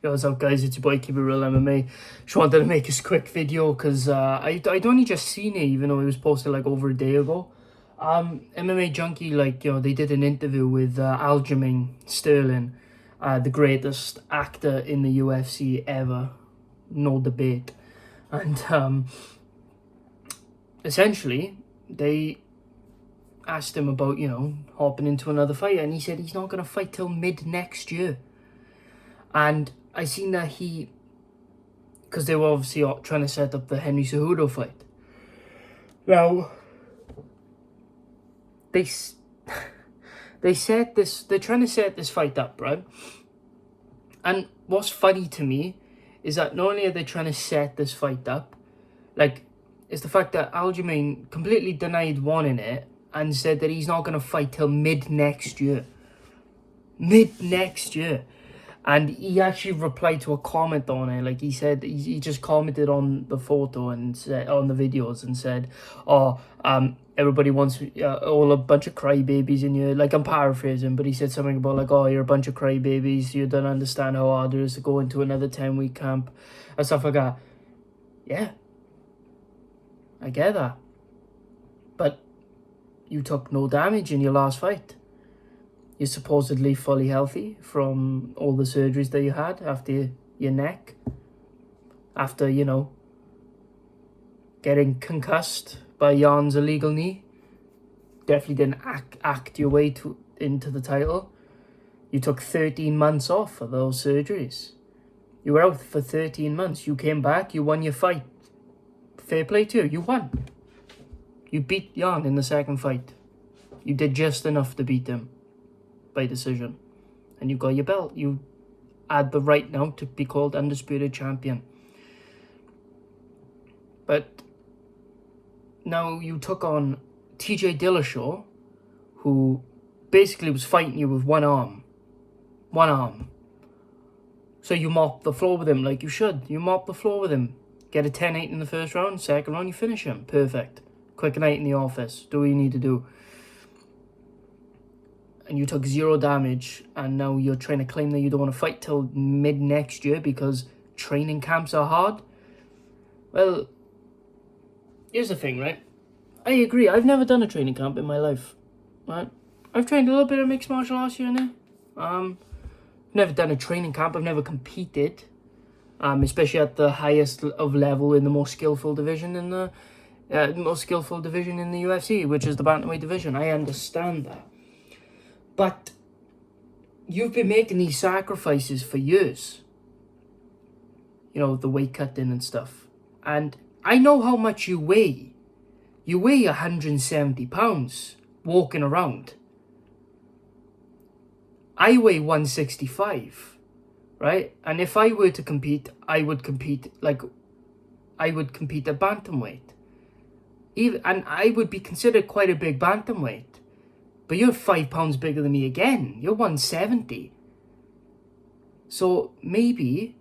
Yo, what's up, guys? It's your boy, Keep It Real MMA. Just wanted to make this quick video because I'd only just seen it, even though it was posted like over a day ago. MMA Junkie, they did an interview with Aljamain Sterling, the greatest actor in the UFC ever, no debate. And essentially, they asked him about, hopping into another fight, and he said he's not going to fight till mid next year. And I seen that because they were obviously trying to set up the Henry Cejudo fight. Now, they're trying to set this fight up, right? And what's funny to me is that not only are they trying to set this fight up, it's the fact that Aljamain completely denied wanting it and said that he's not going to fight till mid next year. Mid next year. And he actually replied to a comment on it. He said, he just commented on the photo and said, on the videos, and said, everybody wants all a bunch of crybabies in you. I'm paraphrasing, but he said something about you're a bunch of crybabies. You don't understand how hard it is to go into another 10-week camp and stuff like that. Yeah, I get that. But you took no damage in your last fight. You're supposedly fully healthy from all the surgeries that you had after your neck. After, getting concussed by Jan's illegal knee. Definitely didn't act your way into the title. You took 13 months off for those surgeries. You were out for 13 months. You came back, you won your fight. Fair play to you, you won. You beat Jan in the second fight. You did just enough to beat him by decision, and you got your belt. You had the right now to be called undisputed champion. But now you took on TJ Dillashaw, who basically was fighting you with one arm. So you mop the floor with him like you should. You mop the floor with him. Get a 10-8 in the first round, second round you finish him. Perfect. Quick night in the office. Do what you need to do. And you took 0 damage, and now you're trying to claim that you don't want to fight till mid next year because training camps are hard. Well, here's the thing, right? I agree. I've never done a training camp in my life, right? I've trained a little bit of mixed martial arts here and there. Never done a training camp. I've never competed, especially at the highest of level in the most skillful division in the UFC, which is the Bantamweight division. I understand that. But you've been making these sacrifices for years. The weight cutting and stuff. And I know how much you weigh. You weigh 170 pounds walking around. I weigh 165, right? And if I were to compete, I would compete at bantamweight. And I would be considered quite a big bantamweight. But you're 5 pounds bigger than me again. You're 170. So maybe,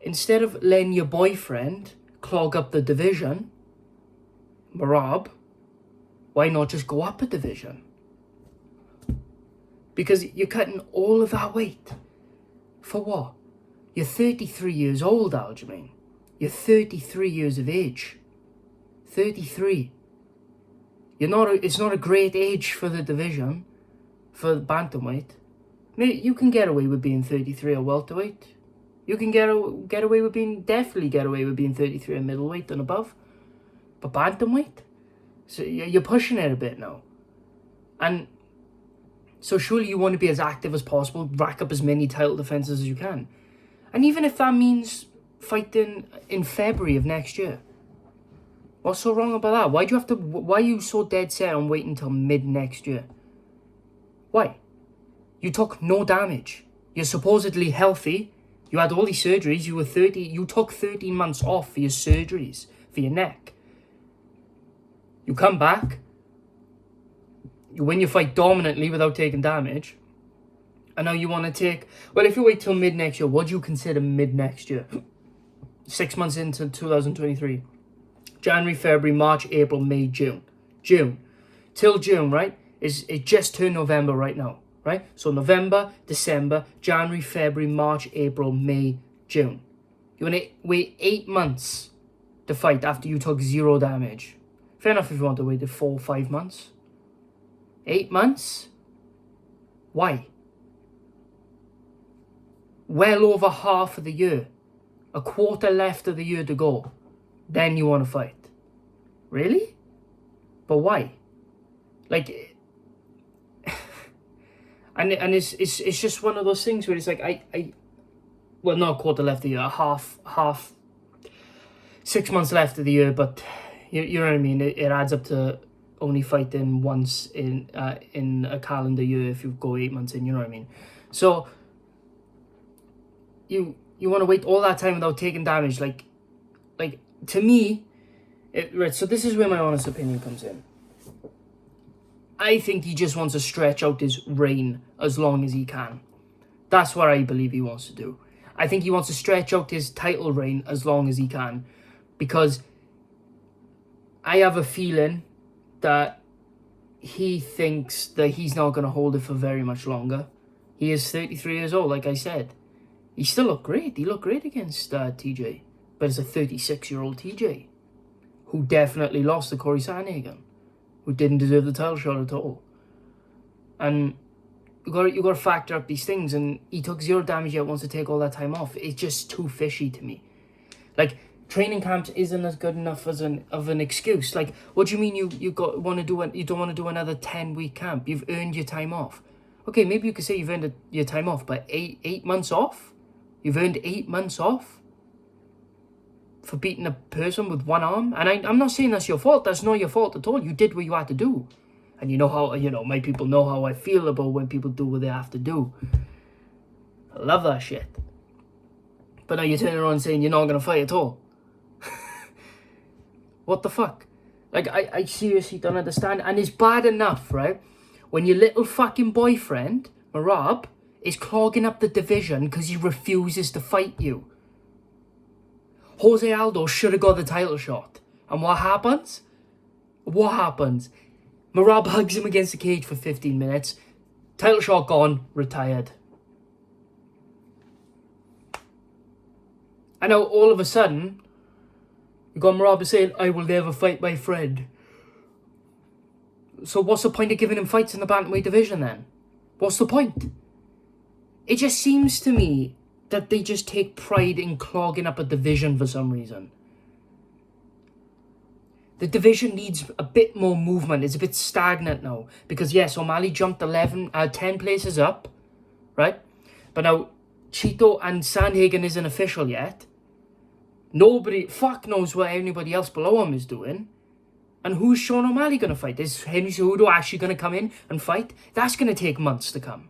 instead of letting your boyfriend clog up the division, Merab, why not just go up a division? Because you're cutting all of that weight. For what? You're 33 years old, Aljamain. You're 33 years of age. 33. It's not a great age for the division, for the bantamweight. You can get away with being 33 or welterweight. You can definitely get away with being 33 or middleweight and above. But bantamweight? So you're pushing it a bit now. And so surely you want to be as active as possible, rack up as many title defenses as you can. And even if that means fighting in February of next year. What's so wrong about that? Why are you so dead set on waiting until mid next year? Why? You took no damage. You're supposedly healthy. You had all these surgeries. You took 13 months off for your surgeries, for your neck. You come back. You win your fight dominantly without taking damage. And now you want to if you wait till mid next year, what do you consider mid next year? 6 months into 2023. January, February, March, April, May, June. Till June, right? It just turned November right now. right? So November, December, January, February, March, April, May, June. You want to wait 8 months to fight after you took 0 damage. Fair enough if you want to wait 4 or 5 months. 8 months? Why? Well over half of the year. A quarter left of the year to go. Then you want to fight. Really? But why? Like, and it's just one of those things where it's like well, not a quarter left of the year, half 6 months left of the year, but you know what I mean. It adds up to only fighting once in a calendar year if you go 8 months in. You know what I mean. So you want to wait all that time without taking damage, like to me, right? So this is where my honest opinion comes in. I think he just wants to stretch out his reign as long as he can. That's what I believe he wants to do. I think he wants to stretch out his title reign as long as he can, because I have a feeling that he thinks that he's not going to hold it for very much longer. He is 33 years old, like I said. He still looked great. He looked great against TJ. But it's a 36-year-old TJ who definitely lost to Corey Sandhagen, who didn't deserve the title shot at all. And you got to factor up these things. And he took 0 damage yet wants to take all that time off. It's just too fishy to me. Like, training camps isn't as good enough as an excuse. Like, what do you mean you don't want to do another 10-week camp? You've earned your time off. Okay, maybe you could say you've earned your time off, but eight months off? You've earned 8 months off for beating a person with one arm? And I'm not saying that's your fault. That's not your fault at all. You did what you had to do. And you know how, my people know how I feel about when people do what they have to do. I love that shit. But now you're turning around saying you're not going to fight at all. What the fuck? Like, I seriously don't understand. And it's bad enough, right? When your little fucking boyfriend, Merab, is clogging up the division because he refuses to fight you. Jose Aldo should have got the title shot. And what happens? Merab hugs him against the cage for 15 minutes. Title shot gone, retired. And now all of a sudden, you got Merab saying, I will never fight my friend. So what's the point of giving him fights in the Bantamweight division then? What's the point? It just seems to me that they just take pride in clogging up a division for some reason. The division needs a bit more movement. It's a bit stagnant now. Because yes, O'Malley jumped 10 places up, right? But now, Cheeto and Sandhagen isn't official yet. Fuck knows what anybody else below him is doing. And who's Sean O'Malley going to fight? Is Henry Cejudo actually going to come in and fight? That's going to take months to come.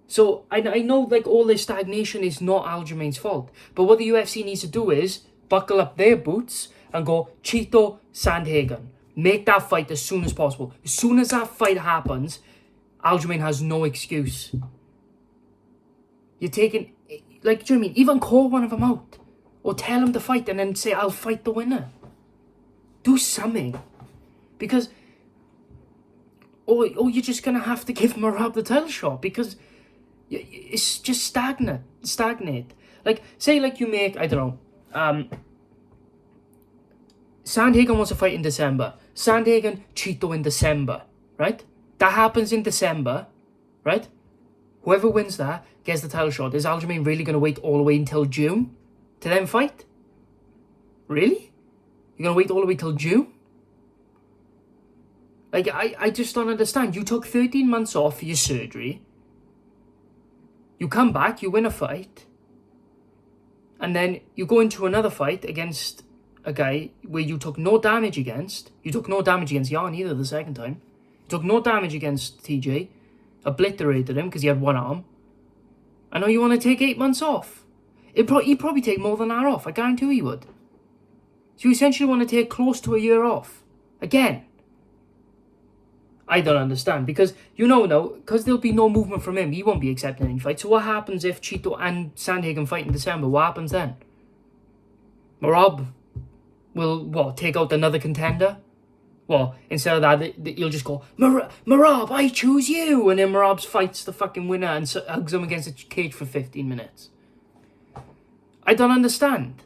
So I know like all this stagnation is not Aljamain's fault. But what the UFC needs to do is buckle up their boots and go Cheeto, Sandhagen. Make that fight as soon as possible. As soon as that fight happens, Aljamain has no excuse. You're taking, like, do you know what I mean? Even call one of them out. Or tell him to fight and then say, I'll fight the winner. Do something. Because, or you're just going to have to give Merab the title shot. Because it's just stagnate. Like, say like you make, I don't know, Sandhagen wants to fight in December. Sandhagen, Cheeto in December, right? That happens in December, right? Whoever wins that gets the title shot. Is Aljamain really going to wait all the way until June to then fight? Really? You're going to wait all the way till June? Like, I just don't understand. You took 13 months off for your surgery. You come back, you win a fight. And then you go into another fight against a guy where you took no damage against. You took no damage against Jan either the second time. You took no damage against TJ. Obliterated him because he had one arm. I know you want to take 8 months off. He'd probably take more than that off. I guarantee he would. So you essentially want to take close to a year off. Again. I don't understand. Because, now, because there'll be no movement from him, he won't be accepting any fights. So what happens if Cheeto and Sandhagen fight in December? What happens then? Merab will, take out another contender? Well, instead of that, you'll just go, Merab, I choose you! And then Merab fights the fucking winner and hugs him against a cage for 15 minutes. I don't understand.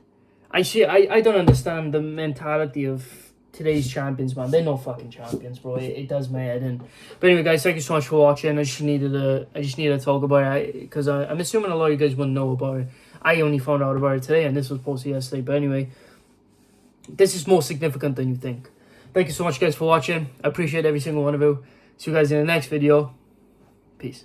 I don't understand the mentality of today's champions, man. They're not fucking champions, bro. It does my head in. But anyway, guys, thank you so much for watching. I just needed to talk about it because I'm assuming a lot of you guys wouldn't know about it. I only found out about it today, and this was posted yesterday. But anyway, this is more significant than you think. Thank you so much, guys, for watching. I appreciate every single one of you. See you guys in the next video. Peace.